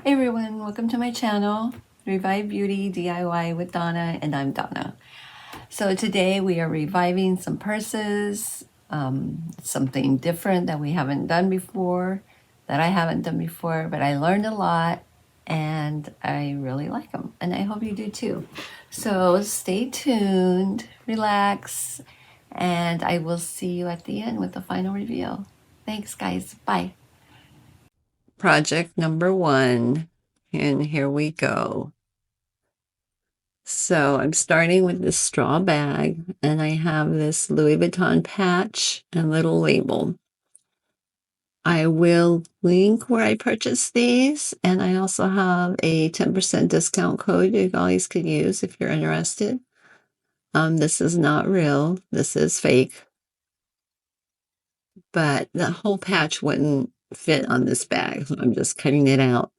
Hey everyone, welcome to my channel, Revive Beauty DIY with Donna, and I'm Donna. So today we are reviving some purses, something different that we haven't done before, that I haven't done before, but I learned a lot and I really like them, and I hope you do too. So stay tuned, relax, and I will see you at the end with the final reveal. Thanks guys, bye. Project number one, and here we go. So I'm starting with this straw bag, and I have this Louis Vuitton patch and little label. I will link where I purchased these, and I also have a 10% discount code you guys could use if you're interested. This is not real, this is fake, but the whole patch wouldn't fit on this bag, so I'm just cutting it out.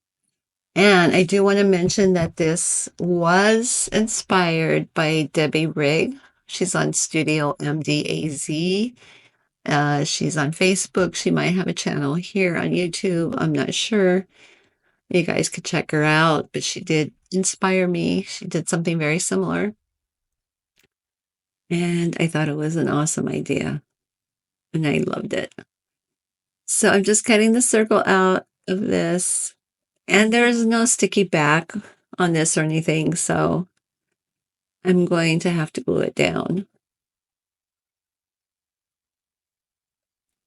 And I do want to mention that this was inspired by Debbie Rigg. She's on Studio MDAZ. She's on Facebook. She might have a channel here on YouTube. I'm not sure. You guys could check her out, but she did inspire me. She did something very similar. And I thought it was an awesome idea. And I loved it. So I'm just cutting the circle out of this. And there's no sticky back on this or anything, so I'm going to have to glue it down.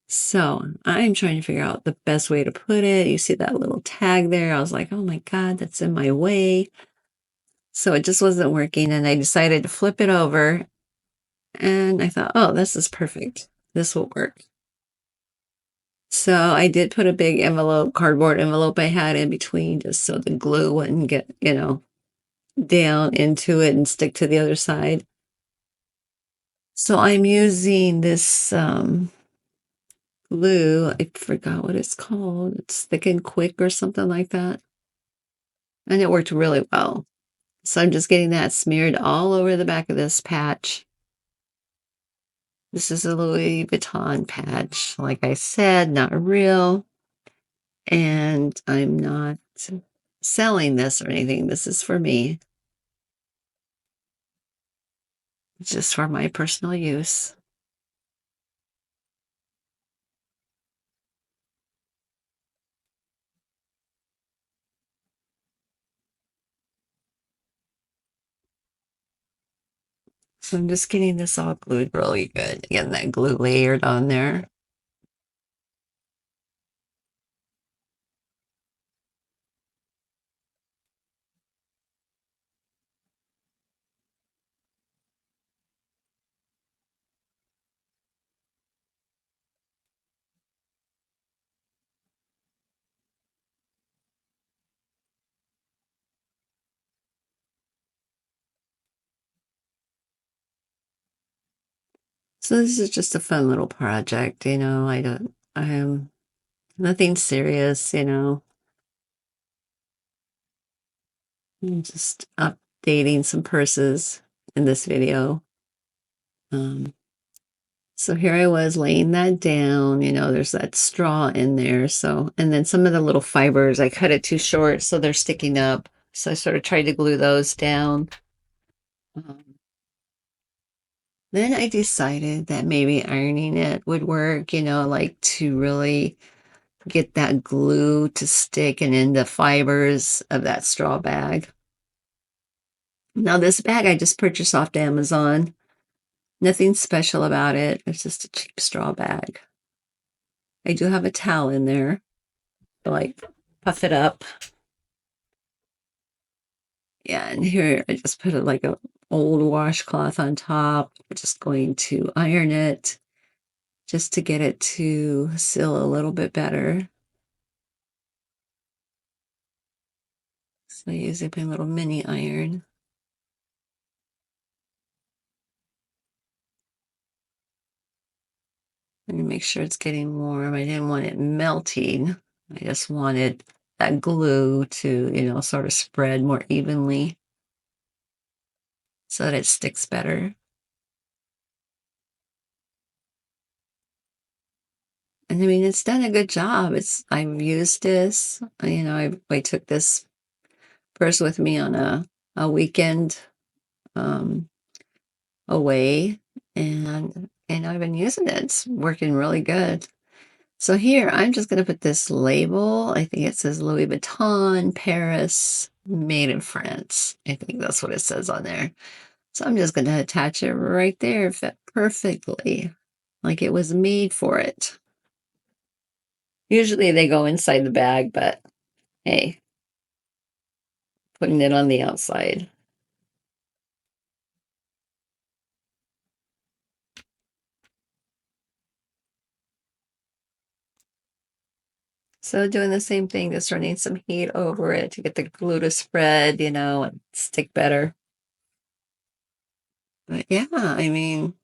So I'm trying to figure out the best way to put it. You see that little tag there? I was like, oh my God, that's in my way. So it just wasn't working, and I decided to flip it over, and I thought, oh, this is perfect. This will work. So I did put a big envelope, cardboard envelope I had in between, just so the glue wouldn't get, down into it and stick to the other side. So I'm using this glue. I forgot what it's called. It's Thick and Quick or something like that. And it worked really well. So I'm just getting that smeared all over the back of this patch. This is a Louis Vuitton patch. Like I said, not real. And I'm not selling this or anything. This is for me. It's just for my personal use. So I'm just getting this all glued really good. Getting that glue layered on there. So this is just a fun little project, I'm nothing serious, I'm just updating some purses in this video. So here I was laying that down, there's that straw in there. So, and then some of the little fibers, I cut it too short, so they're sticking up. So I sort of tried to glue those down. Um, Then I decided that maybe ironing it would work, like to really get that glue to stick and in the fibers of that straw bag. Now, this bag I just purchased off Amazon. Nothing special about it. It's just a cheap straw bag. I do have a towel in there to like puff it up. Yeah, and here I just put it like a old washcloth on top. I'm just going to iron it just to get it to seal a little bit better. So using my little mini iron. And make sure it's getting warm. I didn't want it melting. I just wanted that glue to, sort of spread more evenly so that it sticks better. I mean, it's done a good job. I've used this, I took this purse with me on a weekend, um, away, and I've been using it. It's working really good. So here, I'm just gonna put this label. I think it says Louis Vuitton, Paris, made in France. I think that's what it says on there. So I'm just gonna attach it right there, fit perfectly, like it was made for it. Usually they go inside the bag, but hey, putting it on the outside. So doing the same thing, just running some heat over it to get the glue to spread, and stick better. But yeah, I mean,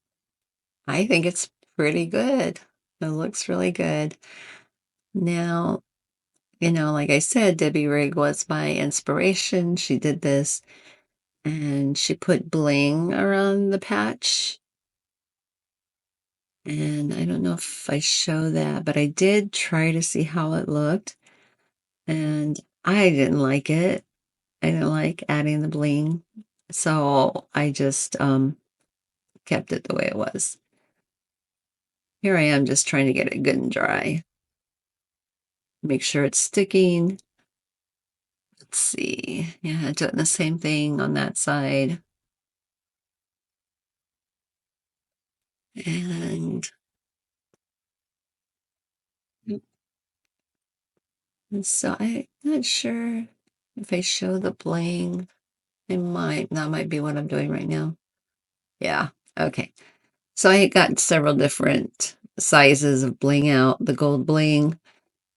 I think it's pretty good. It looks really good. Now, like I said, Debbie Rigg was my inspiration. She did this and she put bling around the patch. And I don't know if I show that, but I did try to see how it looked. And I didn't like it. I didn't like adding the bling. So I just kept it the way it was. Here I am just trying to get it good and dry. Make sure it's sticking. Let's see. Yeah, doing the same thing on that side. And so I'm not sure if I show the bling. I might. That might be what I'm doing right now. Yeah. Okay. So I got several different sizes of bling out, the gold bling,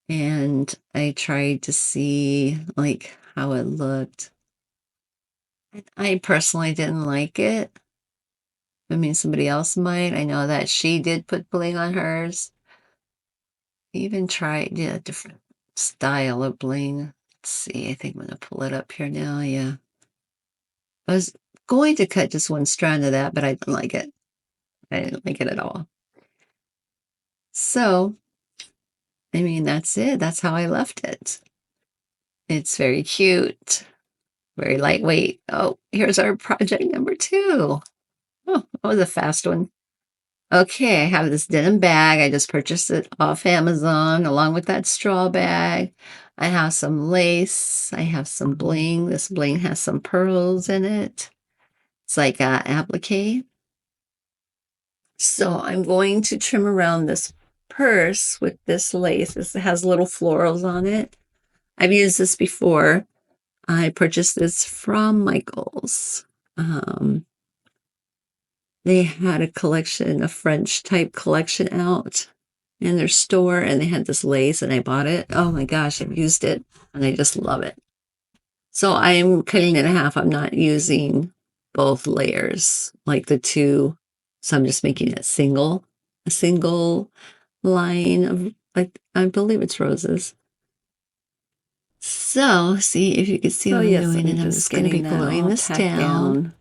and I tried to see like how it looked. I personally didn't like it. I mean, somebody else might. I know that she did put bling on hers. Even tried, yeah, a different style of bling. Let's see. I think I'm gonna pull it up here now. Yeah. I was going to cut just one strand of that, but I didn't like it. I didn't like it at all. So, I mean, that's it. That's how I left it. It's very cute, very lightweight. Oh, here's our project number 2. Oh, that was a fast one. Okay, I have this denim bag. I just purchased it off Amazon along with that straw bag. I have some lace. I have some bling. This bling has some pearls in it. It's like a applique. So I'm going to trim around this purse with this lace. This has little florals on it. I've used this before. I purchased this from Michael's. They had a collection, a French type collection out in their store, and they had this lace, and I bought it. Oh my gosh, I've used it, and I just love it. So I'm cutting it in half. I'm not using both layers, like the two. So I'm just making it a single line of, like, I believe it's roses. So see if you can see what I'm doing, and I'm just going to be gluing this down.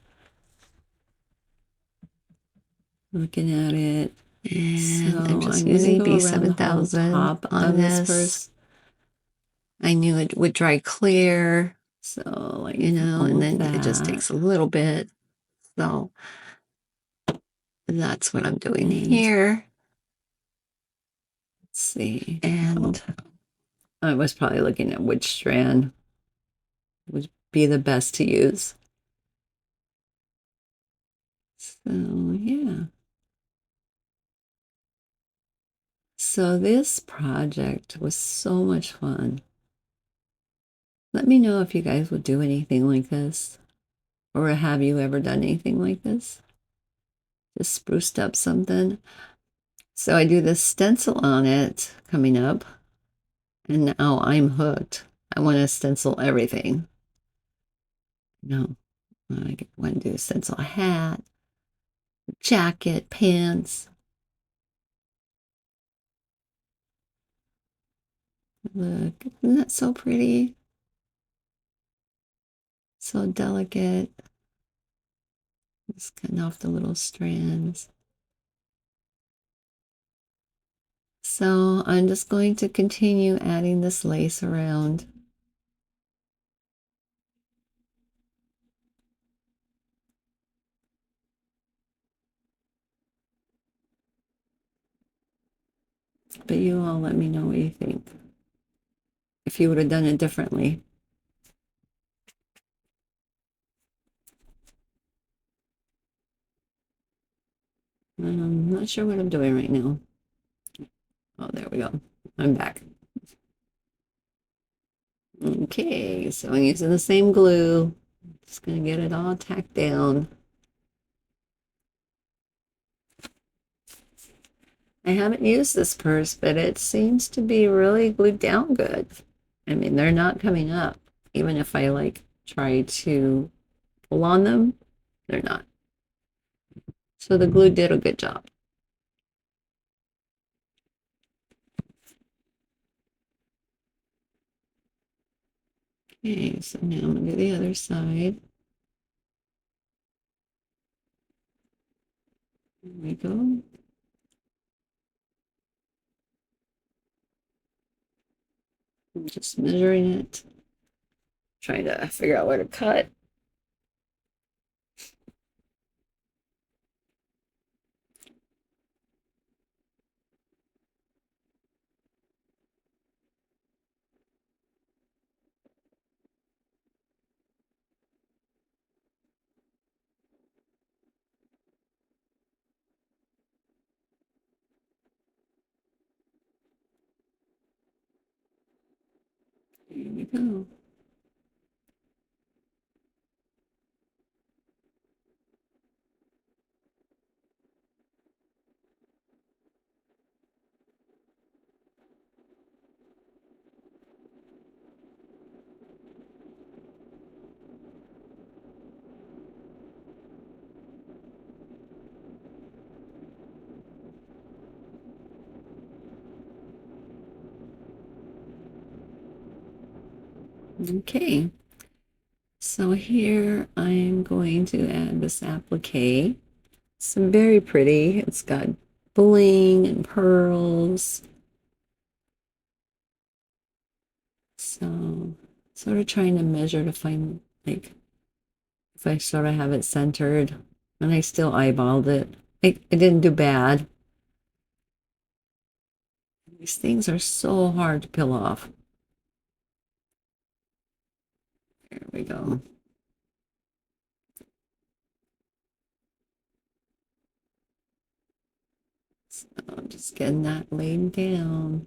Looking at it. And so I'm just using B7000 on this. I knew it would dry clear. So, like, and then it just takes a little bit. So that's what I'm doing here. Let's see. And I was probably looking at which strand would be the best to use. So, yeah. So this project was so much fun. Let me know if you guys would do anything like this. Or have you ever done anything like this? Just spruced up something. So I do this stencil on it coming up. And now I'm hooked. I want to stencil everything. No, I want to do a stencil a hat, jacket, pants. Look, isn't that so pretty? So delicate. Just cutting off the little strands. So I'm just going to continue adding this lace around. But you all let me know what you think. If you would have done it differently. I'm not sure what I'm doing right now. Oh, there we go. I'm back. Okay, so I'm using the same glue. Just gonna get it all tacked down. I haven't used this purse, but it seems to be really glued down good. I mean, they're not coming up. Even if I like try to pull on them, they're not. So the glue did a good job. Okay, so now I'm gonna do the other side. There we go. I'm just measuring it, trying to figure out where to cut. There we go. Okay, so here I'm going to add this applique. It's very pretty. It's got bling and pearls. So sort of trying to measure to find like if I sort of have it centered, and I still eyeballed it. It didn't do bad. These things are so hard to peel off. There we go. So I'm just getting that laid down.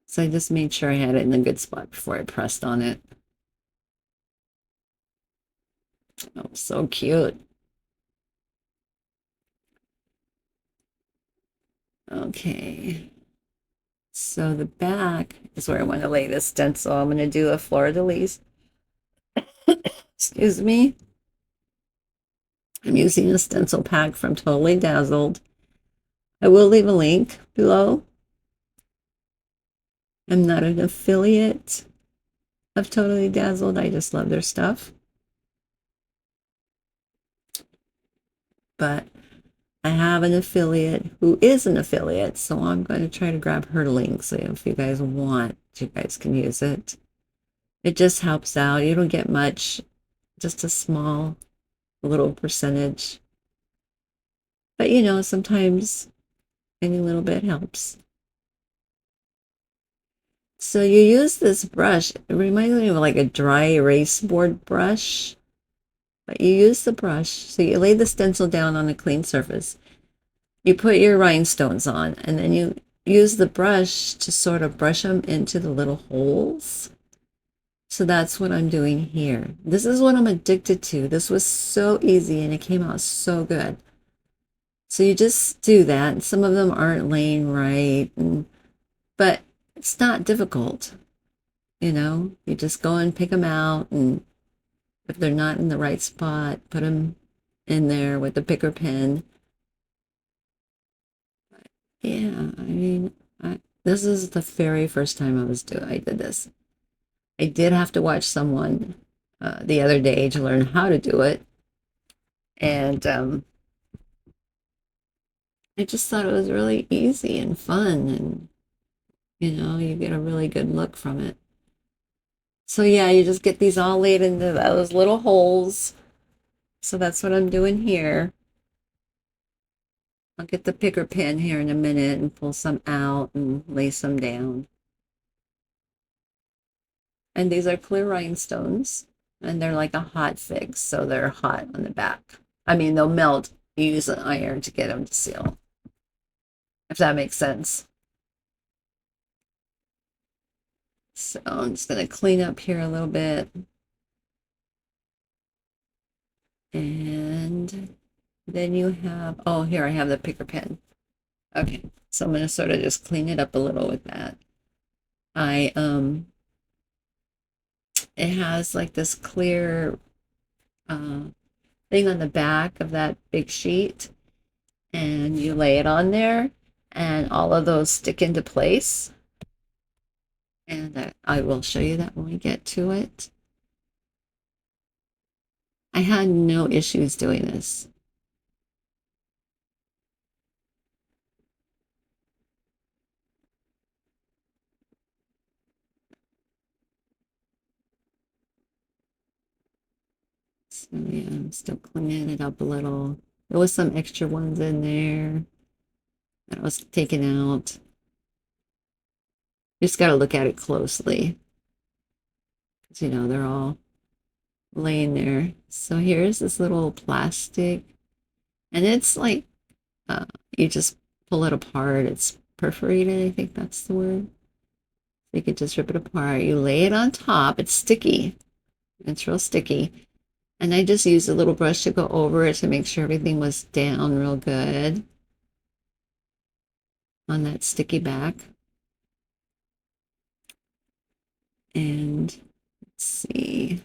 So I just made sure I had it in a good spot before I pressed on it. Oh, so cute. Okay. So the back is where I want to lay this stencil. I'm going to do a fleur-de-lis. Excuse me. I'm using a stencil pack from Totally Dazzled. I will leave a link below. I'm not an affiliate of Totally Dazzled. I just love their stuff. But I have an affiliate who is an affiliate, so I'm going to try to grab her link. So if you guys want, you guys can use it. It just helps out. You don't get much, just a small little percentage. But you know, sometimes any little bit helps. So you use this brush. It reminds me of like a dry erase board brush. But you use the brush. So you lay the stencil down on a clean surface. You put your rhinestones on, and then you use the brush to sort of brush them into the little holes. So that's what I'm doing here. This is what I'm addicted to. This was so easy and it came out so good. So you just do that. Some of them aren't laying right, but it's not difficult. You know, you just go and pick them out, and if they're not in the right spot, put them in there with the picker pen. Yeah, I mean, this is the very first time I did this. I did have to watch someone the other day to learn how to do it. And I just thought it was really easy and fun, and you get a really good look from it. So yeah, you just get these all laid into those little holes. So that's what I'm doing here. I'll get the picker pin here in a minute and pull some out and lay some down. And these are clear rhinestones, and they're like a hot fix, so they're hot on the back. I mean, they'll melt. You use an iron to get them to seal, if that makes sense. So I'm just going to clean up here a little bit. And then you have, oh, here I have the picker pen. Okay, so I'm going to sort of just clean it up a little with that. It has like this clear uh, thing on the back of that big sheet, and you lay it on there, and all of those stick into place. And I will show you that when we get to it. I had no issues doing this. So yeah, I'm still cleaning it up a little. There was some extra ones in there that was taken out. You just got to look at it closely, because they're all laying there. So here's this little plastic, and it's like you just pull it apart. It's perforated, I think that's the word. You could just rip it apart. You lay it on top. It's sticky. It's real sticky. And I just used a little brush to go over it to make sure everything was down real good on that sticky back. And let's see.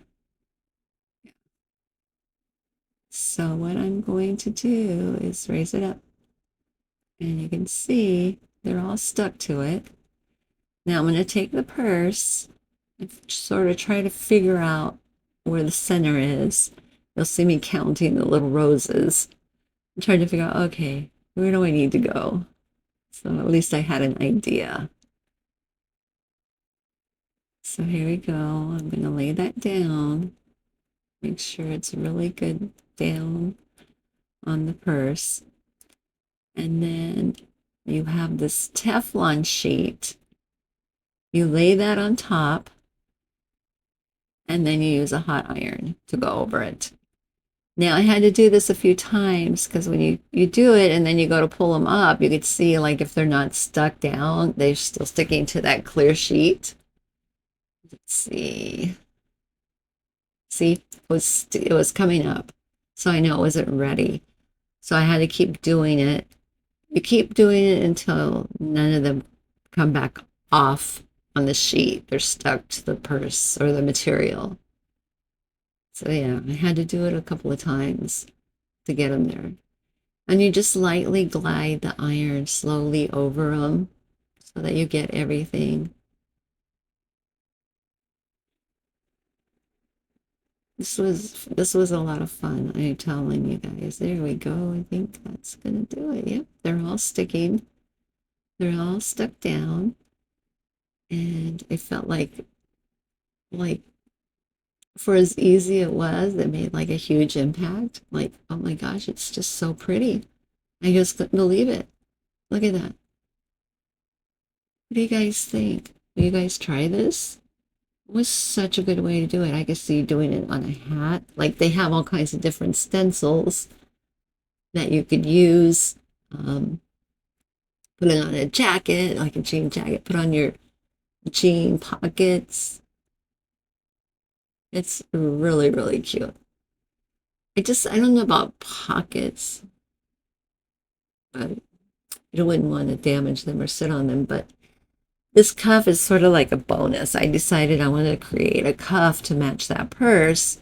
So what I'm going to do is raise it up. And you can see they're all stuck to it. Now I'm going to take the purse and sort of try to figure out where the center is. You'll see me counting the little roses. I'm trying to figure out, okay, where do I need to go? So at least I had an idea. So here we go. I'm going to lay that down. Make sure it's really good down on the purse. And then you have this Teflon sheet. You lay that on top, and then you use a hot iron to go over it. Now I had to do this a few times, because when you do it and then you go to pull them up, you could see like if they're not stuck down, they're still sticking to that clear sheet. Let's see. See, it was coming up. So I know it wasn't ready. So I had to keep doing it. You keep doing it until none of them come back off on the sheet. They're stuck to the purse or the material. So yeah, I had to do it a couple of times to get them there. And you just lightly glide the iron slowly over them so that you get everything. This was a lot of fun. I'm telling you guys. There we go. I think that's gonna do it. Yep, they're all sticking. They're all stuck down. And it felt like for as easy it was, it made like a huge impact. Like, oh my gosh, it's just so pretty. I just couldn't believe it. Look at that. What do you guys think? Will you guys try this? It was such a good way to do it. I could see doing it on a hat. Like they have all kinds of different stencils that you could use. Put it on a jacket, like a jean jacket. Put on your jean pockets. It's really, really cute. I don't know about pockets, but you wouldn't want to damage them or sit on them. But this cuff is sort of like a bonus. I decided I wanted to create a cuff to match that purse.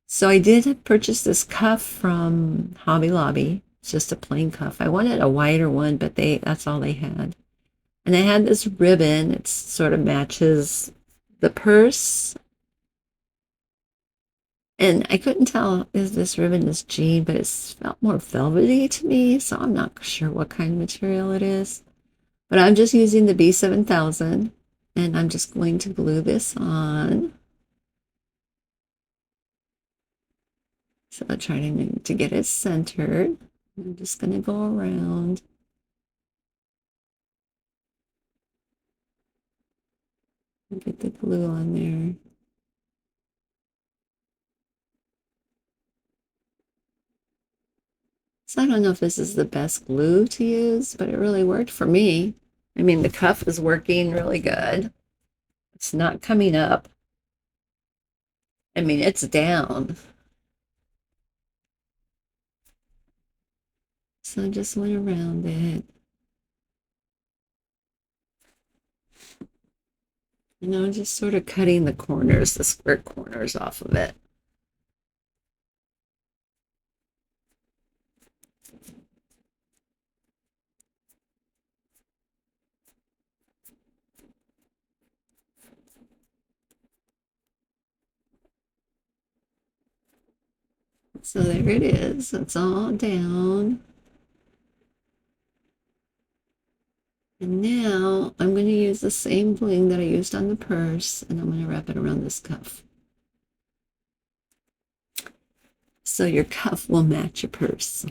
So I did purchase this cuff from Hobby Lobby. It's just a plain cuff. I wanted a wider one, but that's all they had. And I had this ribbon. It sort of matches the purse. And I couldn't tell if this ribbon is jean, but it felt more velvety to me, so I'm not sure what kind of material it is. But I'm just using the B7000, and I'm just going to glue this on. So I'm trying to get it centered. I'm just going to go around. And get the glue on there. So I don't know if this is the best glue to use, but it really worked for me. I mean, the cuff is working really good. It's not coming up. I mean, it's down. So I just went around it. Just sort of cutting the corners, the square corners off of it. So there it is. It's all down. And now I'm going to use the same bling that I used on the purse, and I'm going to wrap it around this cuff. So your cuff will match your purse.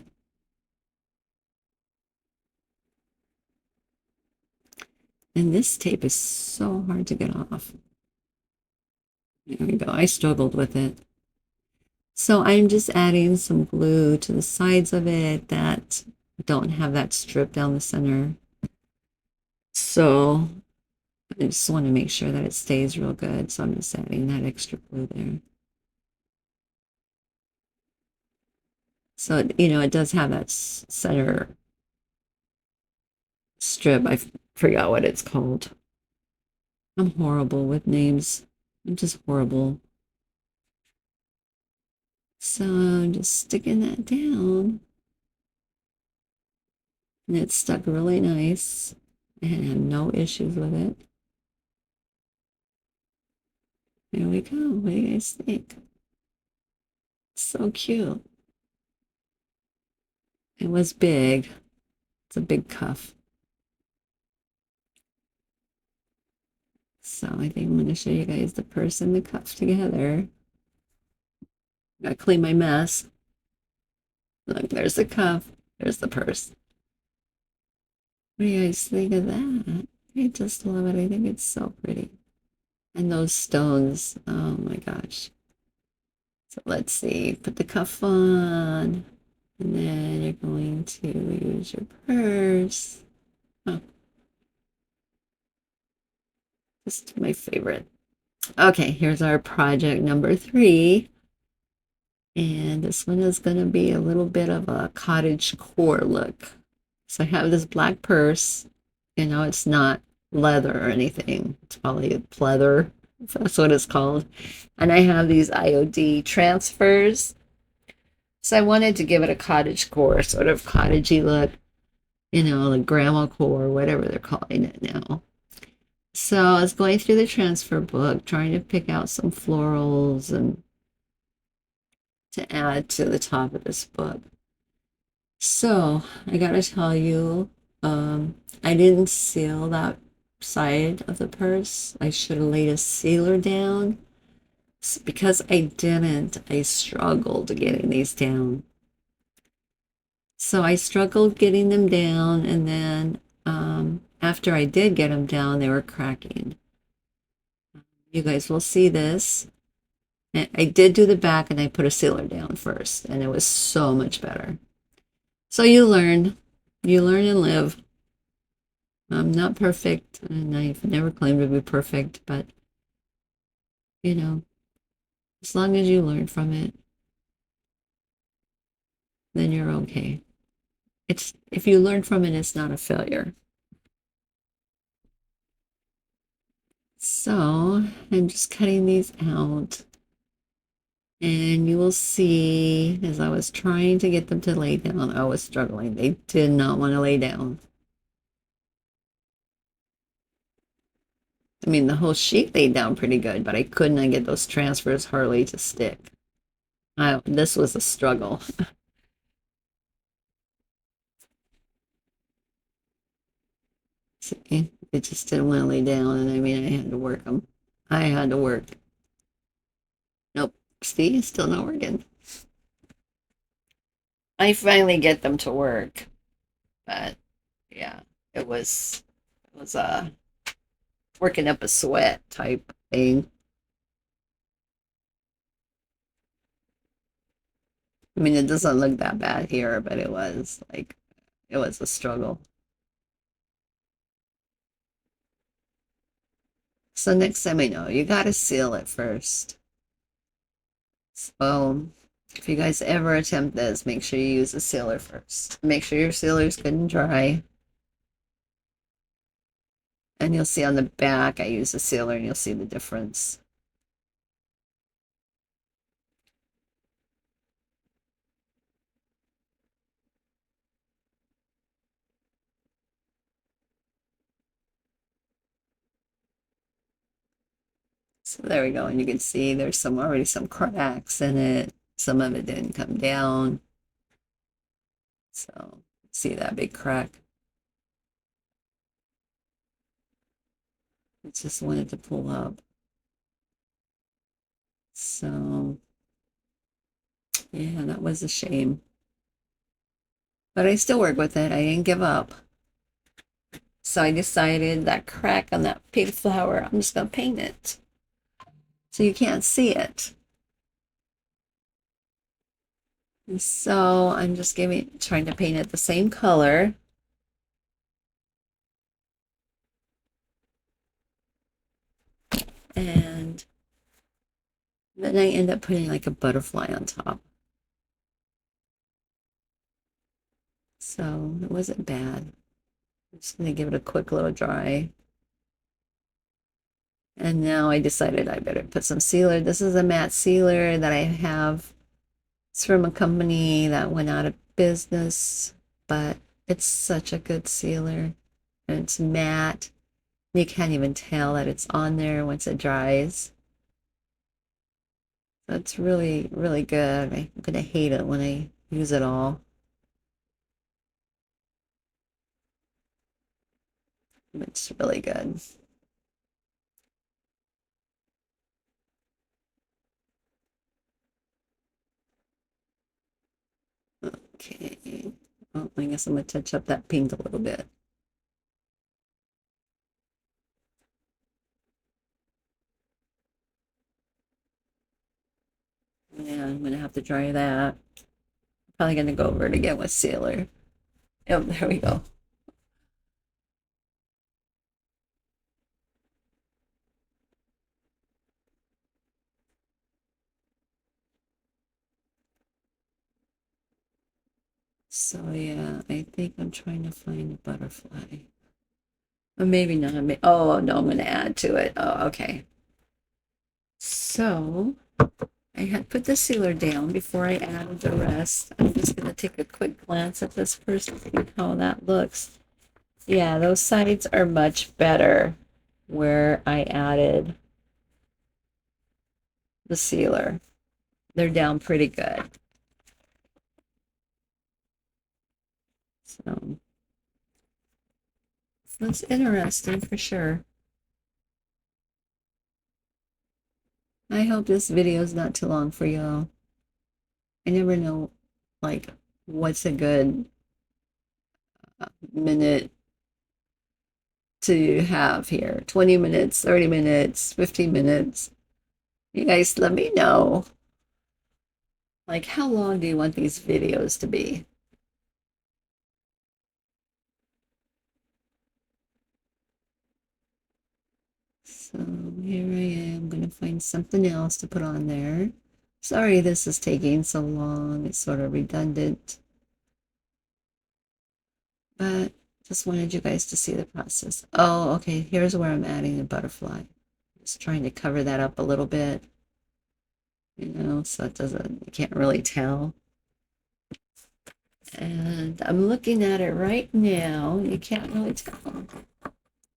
And this tape is so hard to get off. There we go. I struggled with it. So I'm just adding some glue to the sides of it that don't have that strip down the center. So I just want to make sure that it stays real good. So I'm just adding that extra glue there. So, it does have that center strip. I forgot what it's called. I'm horrible with names. I'm just horrible. So I'm just sticking that down. And it stuck really nice. I had no issues with it. There we go. What do you guys think? So cute. It was big. It's a big cuff. So I think I'm going to show you guys the purse and the cuff together. Gotta clean my mess. Look, there's the cuff. There's the purse. What do you guys think of that? I just love it. I think it's so pretty. And those stones. Oh my gosh. So let's see. Put the cuff on. And then you're going to use your purse. Oh. Just my favorite. Okay, here's our project number 3. And this one is going to be a little bit of a cottagecore look. So I have this black purse. It's not leather or anything. It's probably pleather, if that's what it's called. And I have these IOD transfers. So I wanted to give it a cottagecore, sort of cottagey look, like grandma core, whatever they're calling it now. So I was going through the transfer book, trying to pick out some florals and to add to the top of this book. So I gotta tell you, I didn't seal that side of the purse. I should have laid a sealer down. Because I didn't, I struggled getting these down. So I struggled getting them down, and then after I did get them down, they were cracking. You guys will see this. I did do the back, and I put a sealer down first, and it was so much better. So you learn and live. I'm not perfect, and I've never claimed to be perfect, but as long as you learn from it, then you're okay. If you learn from it, it's not a failure. So I'm just cutting these out. And you will see, as I was trying to get them to lay down, I was struggling. They did not want to lay down. I mean, the whole sheet laid down pretty good, but I could not get those transfers hardly to stick. This was a struggle. See, it just didn't want to lay down, and I mean, I had to work them. I had to work. Nope. See, it's still not working. I finally get them to work, but yeah, it was working up a sweat type thing. I mean, it doesn't look that bad here, but it was a struggle. So next time I know, you gotta seal it first. So if you guys ever attempt this, make sure you use a sealer first. Make sure your sealer is good and dry. And you'll see on the back, I use a sealer and you'll see the difference. So there we go. And you can see there's already some cracks in it. Some of it didn't come down. So see that big crack? It just wanted to pull up. So yeah, that was a shame. But I still work with it. I didn't give up. So I decided that crack on that pink flower, I'm just going to paint it. So you can't see it. And so I'm just trying to paint it the same color. And then I end up putting like a butterfly on top. So it wasn't bad. I'm just going to give it a quick little dry. And now I decided I better put some sealer. This is a matte sealer that I have. It's from a company that went out of business, but it's such a good sealer. And it's matte. You can't even tell that it's on there once it dries. So it's really, really good. I'm gonna hate it when I use it all. It's really good. Okay. Oh, I guess I'm gonna touch up that pink a little bit. Yeah, I'm gonna have to dry that. Probably gonna go over it again with sealer. Yep, there we go. So yeah, I think I'm trying to find a butterfly. Or maybe not. Oh no, I'm gonna add to it. Oh, okay. So I had put the sealer down before I added the rest. I'm just gonna take a quick glance at this first to see how that looks. Yeah, those sides are much better where I added the sealer. They're down pretty good. So that's interesting for sure. I hope this video is not too long for y'all. I never know, like, what's a good minute to have here. 20 minutes, 30 minutes, 15 minutes. You guys let me know. Like, how long do you want these videos to be? So here I am going to find something else to put on there. Sorry this is taking so long. It's sort of redundant. But just wanted you guys to see the process. Oh, okay. Here's where I'm adding a butterfly. Just trying to cover that up a little bit. You know, so it doesn't, you can't really tell. And I'm looking at it right now. You can't really tell.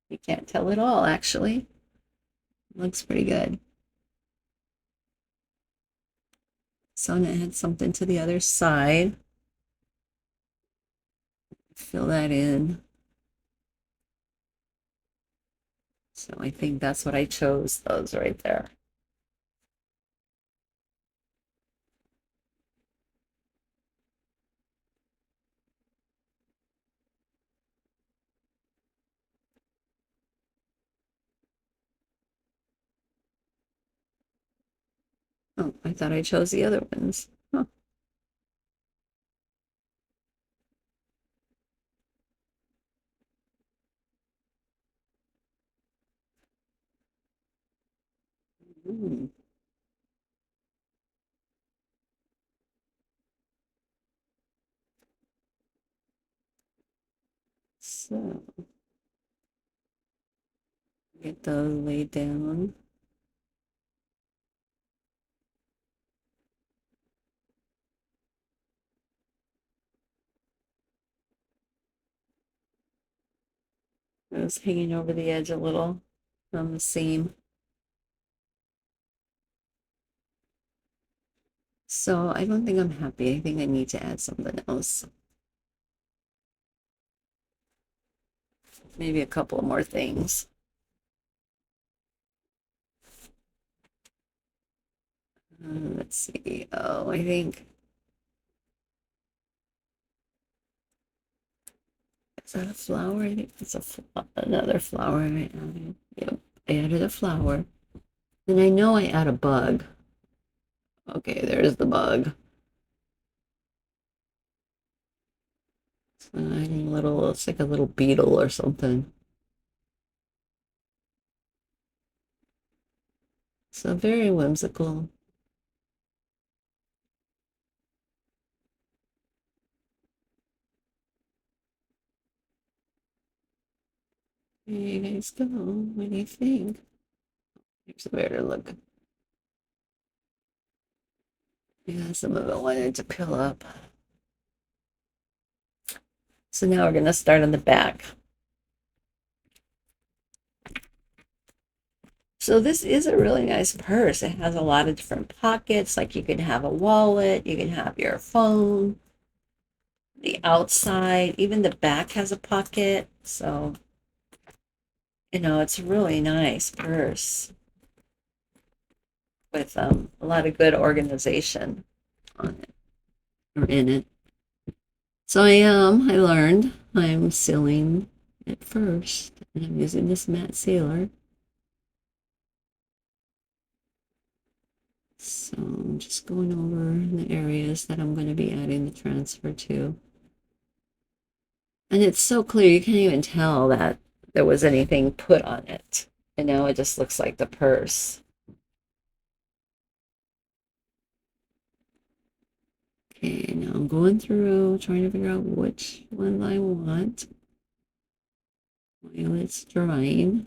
You can't tell at all, actually. Looks pretty good. So I'm gonna add something to the other side. Fill that in. So I think that's what I chose, those right there. Oh, I thought I chose the other ones. Huh. Mm. So get those laid down. It was hanging over the edge a little from the seam. So I don't think I'm happy. I think I need to add something else. Maybe a couple more things. Let's see. Oh, I think, is that a flower? I think it's another flower I added. Yep, I added a flower. And I know I add a bug. Okay, there's the bug. So adding a little, it's like a little beetle or something. So very whimsical. There you guys go. What do you think? Here's a better look. Yeah, some of it wanted to peel up. So now we're going to start on the back. So this is a really nice purse. It has a lot of different pockets. Like you can have a wallet, you can have your phone, the outside, even the back has a pocket. So, it's a really nice purse with a lot of good organization on it or in it. So I learned I'm sealing it first, and I'm using this matte sealer. So I'm just going over the areas that I'm going to be adding the transfer to. And it's so clear, you can't even tell that there was anything put on it. It just looks like the purse. Okay, now I'm going through, trying to figure out which ones I want while it's drying.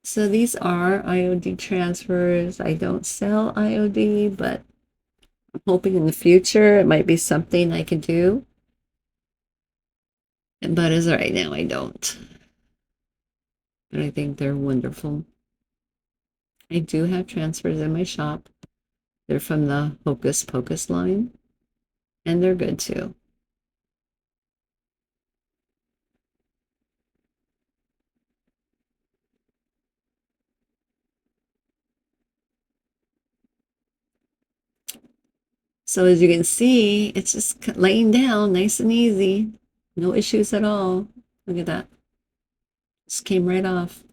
So these are IOD transfers. I don't sell IOD, but I'm hoping in the future it might be something I can do. But as of right now, I don't. But I think they're wonderful. I do have transfers in my shop. They're from the Hocus Pocus line, and they're good too. So as you can see, it's just laying down nice and easy. No issues at all. Look at that. Just came right off.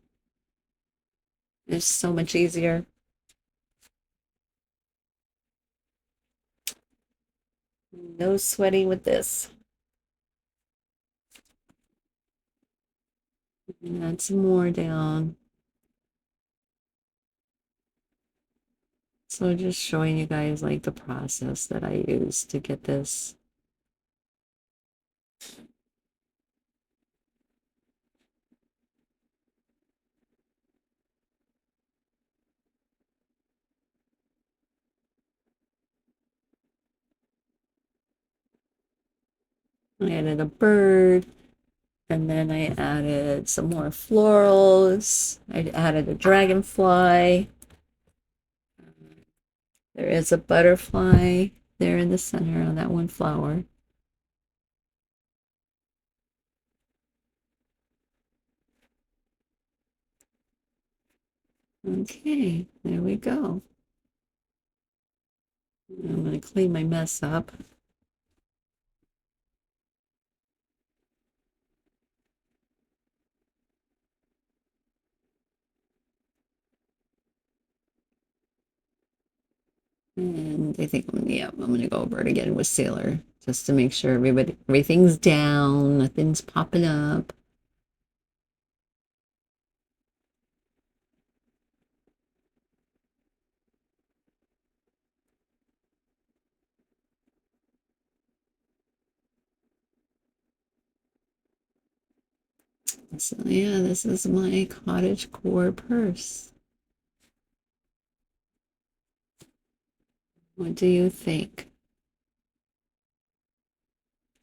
It's so much easier. No sweating with this. Add some more down. So just showing you guys like the process that I use to get this. I added a bird, and then I added some more florals. I added a dragonfly. There is a butterfly there in the center on that one flower. Okay, there we go. I'm going to clean my mess up. And I think, yeah, I'm going to go over it again with Sailor just to make sure everything's down, nothing's popping up. So yeah, this is my Cottagecore purse. What do you think?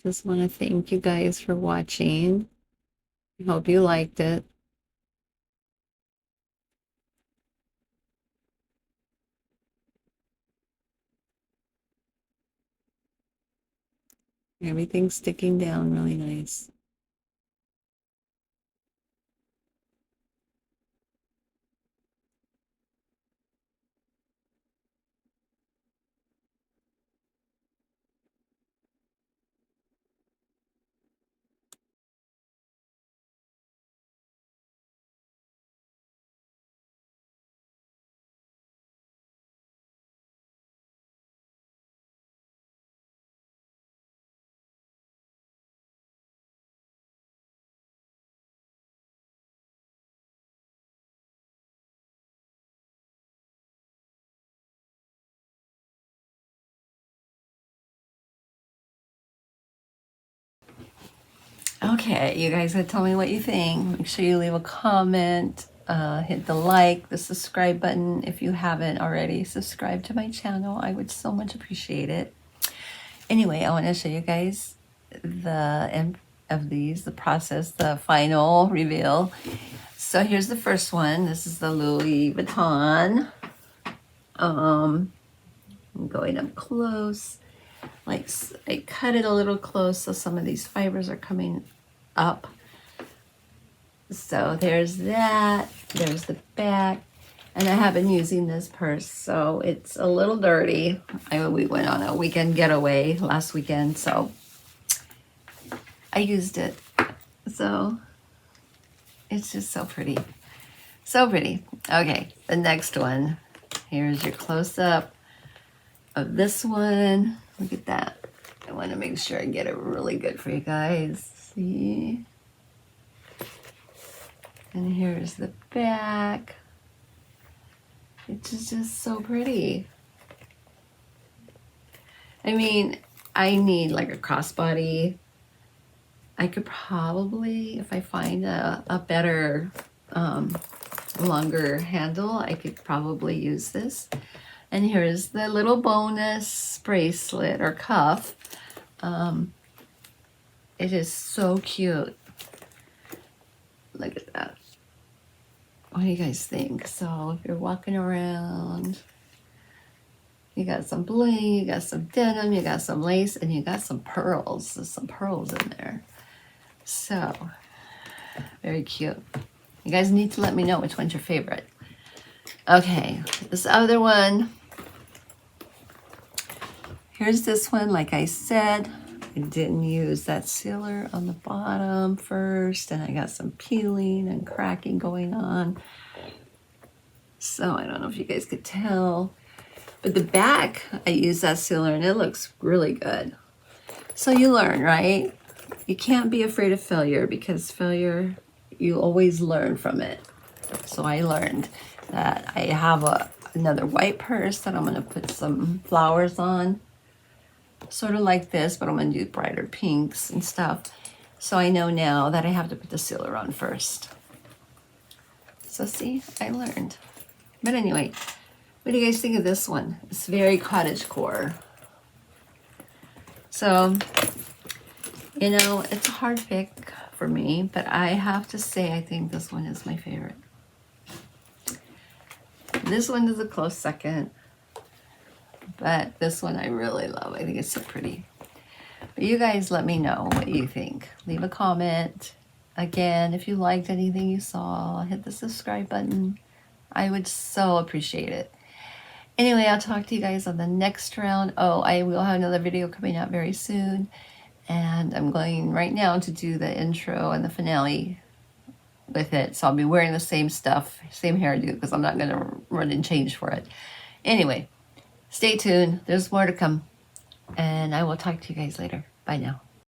Just want to thank you guys for watching. I hope you liked it. Everything's sticking down really nice. Okay, you guys gotta tell me what you think. Make sure you leave a comment, hit the like, the subscribe button if you haven't already subscribed to my channel. I would so much appreciate it. Anyway, I want to show you guys the end of these, the process, the final reveal. So here's the first one. This is the Louis Vuitton. I'm going up close. Like, I cut it a little close so some of these fibers are coming up. So there's that. There's the back. And I have been using this purse, so it's a little dirty. We went on a weekend getaway last weekend, so I used it. So it's just so pretty. So pretty. Okay, the next one. Here's your close-up of this one. Look at that. I want to make sure I get it really good for you guys. See? And here's the back. It's just so pretty. I mean, I need like a crossbody. I could probably, if I find a better, longer handle, I could probably use this. And here's the little bonus bracelet or cuff. It is so cute. Look at that. What do you guys think? So if you're walking around, you got some bling, you got some denim, you got some lace, and you got some pearls. There's some pearls in there. So, very cute. You guys need to let me know which one's your favorite. Okay, this other one. Here's this one. Like I said, I didn't use that sealer on the bottom first, and I got some peeling and cracking going on. So I don't know if you guys could tell, but the back, I use that sealer and it looks really good. So you learn, right? You can't be afraid of failure, because failure, you always learn from it. So I learned that I have another white purse that I'm going to put some flowers on, sort of like this, but I'm going to do brighter pinks and stuff. So I know now that I have to put the sealer on first. So see, I learned. But anyway, what do you guys think of this one? It's very cottagecore. So, you know, it's a hard pick for me, but I have to say I think this one is my favorite. This one is a close second. but this one I really love. I think it's so pretty. But you guys let me know what you think. Leave a comment. Again, if you liked anything you saw, hit the subscribe button. I would so appreciate it. Anyway, I'll talk to you guys on the next round. Oh, I will have another video coming out very soon. And I'm going right now to do the intro and the finale with it. So I'll be wearing the same stuff, same hairdo, because I'm not going to run and change for it. Anyway, stay tuned. There's more to come. And I will talk to you guys later. Bye now.